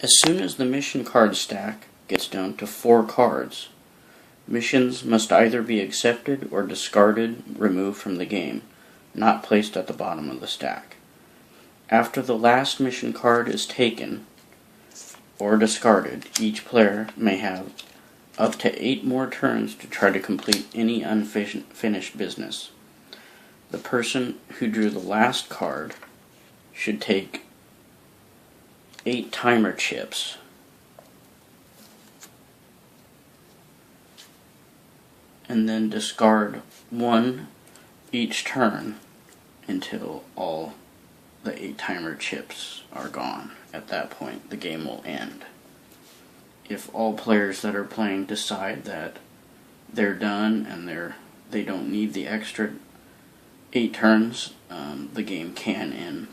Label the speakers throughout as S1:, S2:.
S1: As soon as the mission card stack gets down to 4 cards, missions must either be accepted or discarded, removed from the game, not placed at the bottom of the stack. After the last mission card is taken or discarded, each player may have up to 8 more turns to try to complete any unfinished business. The person who drew the last card should take 8 timer chips and then discard 1 each turn until all the 8 timer chips are gone. At that point, the game will end. If all players that are playing decide that they're done and they don't need the extra 8 turns, the game can end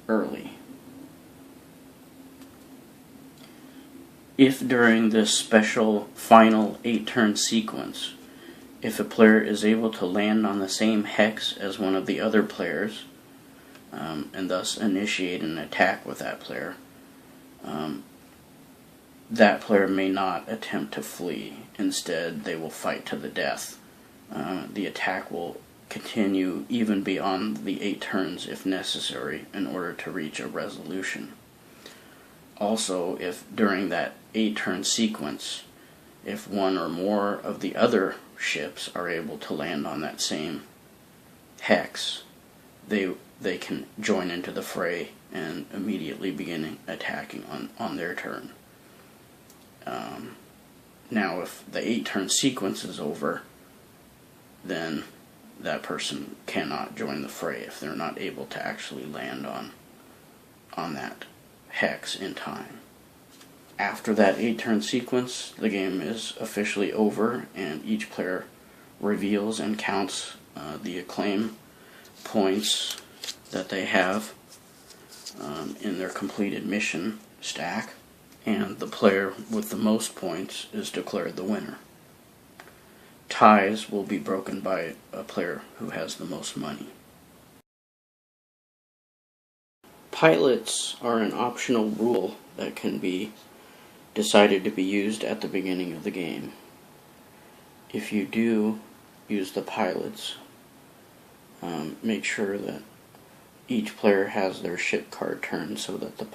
S1: early. If during this special final 8-turn sequence, if a player is able to land on the same hex as one of the other players, and thus initiate an attack with that player, that player may not attempt to flee. Instead, they will fight to the death. The attack will continue even beyond the 8 turns if necessary in order to reach a resolution. Also, if during that 8-turn sequence, if one or more of the other ships are able to land on that same hex, they can join into the fray and immediately begin attacking on their turn. Now, if the 8-turn sequence is over, then that person cannot join the fray if they're not able to actually land on that hex in time. After that 8-turn sequence, the game is officially over, and each player reveals and counts the acclaim points that they have in their completed mission stack, and the player with the most points is declared the winner. Ties will be broken by a player who has the most money. Pilots are an optional rule that can be decided to be used at the beginning of the game. If you do use the pilots, make sure that each player has their ship card turned so that the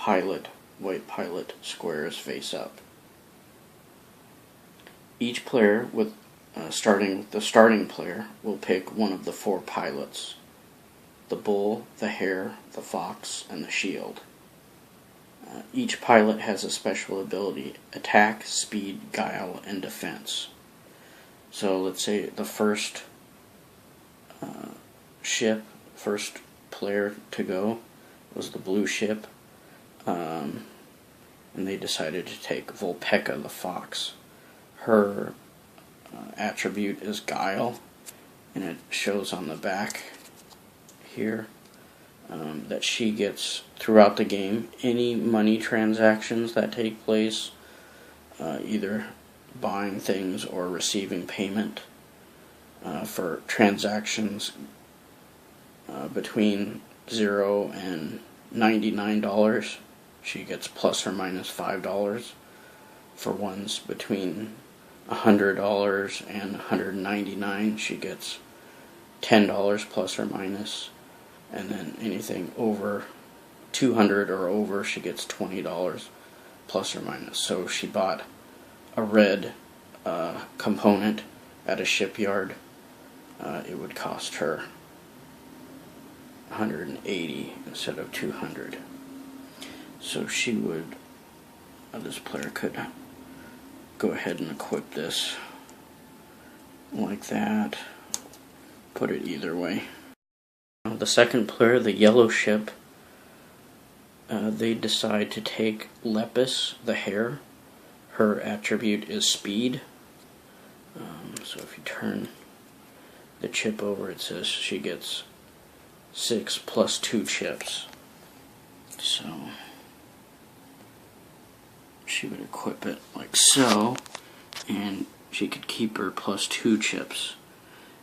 S1: white pilot squares face up. Each player, starting with the starting player, will pick one of the 4 pilots: the bull, the hare, the fox, and the shield. Each pilot has a special ability: attack, speed, guile, and defense. So let's say the first first player to go was the blue ship, and they decided to take Vulpecca the fox. Her attribute is guile, and it shows on the back here that she gets, throughout the game, any money transactions that take place, either buying things or receiving payment for transactions between $0 and $99, she gets plus or minus $5. For ones between $100 and $199, she gets $10 plus or minus, and then anything over $200 or over, she gets $20 plus or minus. So she bought a red component at a shipyard. It would cost her $180 instead of $200. So she would, this player could go ahead and equip this like that, put it either way. The second player, the yellow ship, they decide to take Lepus, the hare. Her attribute is speed. So if you turn the chip over, it says she gets 6 plus 2 chips. So she would equip it like so, and she could keep her plus 2 chips.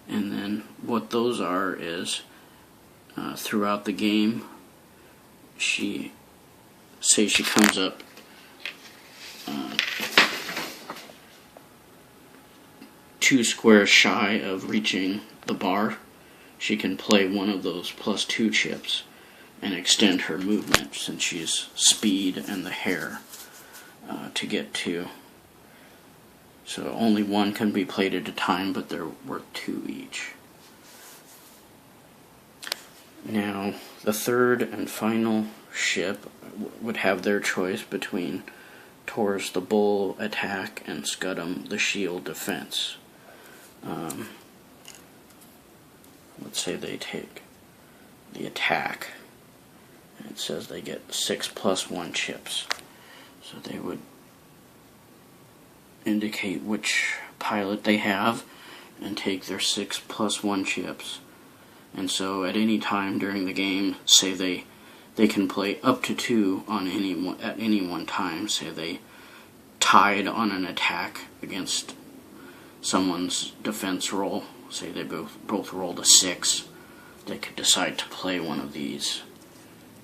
S1: And then what those are is, throughout the game, she say she comes up two squares shy of reaching the bar, she can play one of those +2 chips and extend her movement, since she's speed and the hair to get to. So only one can be played at a time, but they're worth 2 each. Now, the third and final ship would have their choice between Taurus the Bull attack and Scudam the Shield defense. Let's say they take the attack, and it says they get 6+1 chips. So they would indicate which pilot they have and take their 6+1 chips. And so at any time during the game, say they can play up to 2 on at any one time. Say they tied on an attack against someone's defense roll. Say they both rolled a 6. They could decide to play one of these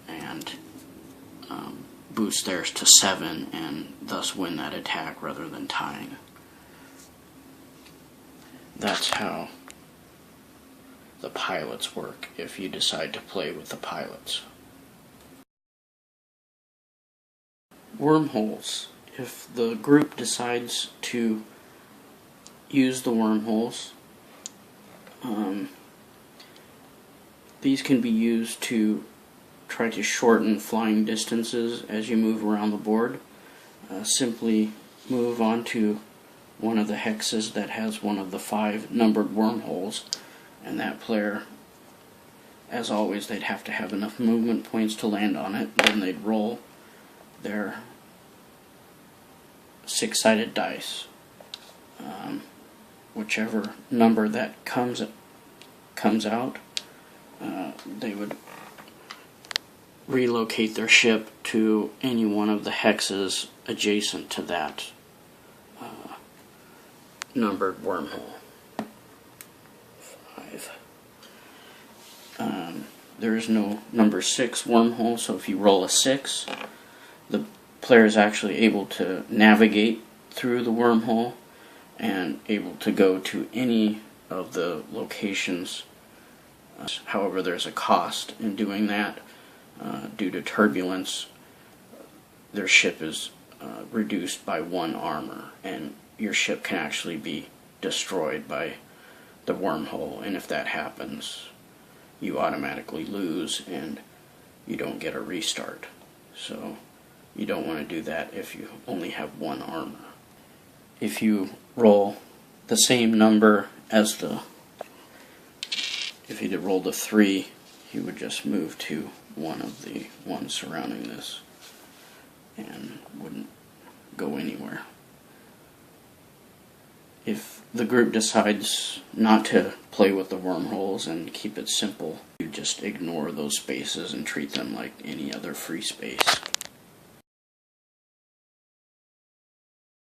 S1: and boost theirs to 7 and thus win that attack rather than tying. That's how the pilots work if you decide to play with the pilots. Wormholes. If the group decides to use the wormholes, these can be used to try to shorten flying distances as you move around the board. Simply move onto one of the hexes that has one of the 5 numbered wormholes, and that player, as always, they'd have to have enough movement points to land on it. Then they'd roll their 6-sided dice. Whichever number that comes out, they would relocate their ship to any one of the hexes adjacent to that numbered wormhole. 5. There is no number 6 wormhole, so if you roll a 6, the player is actually able to navigate through the wormhole and able to go to any of the locations. However, there's a cost in doing that. Due to turbulence, their ship is reduced by 1 armor, and your ship can actually be destroyed by the wormhole, and if that happens, you automatically lose and you don't get a restart. So you don't want to do that if you only have 1 armor. If you roll the same number as if you did roll the 3, you would just move to one of the ones surrounding this and wouldn't go anywhere. If the group decides not to play with the wormholes and keep it simple, you just ignore those spaces and treat them like any other free space.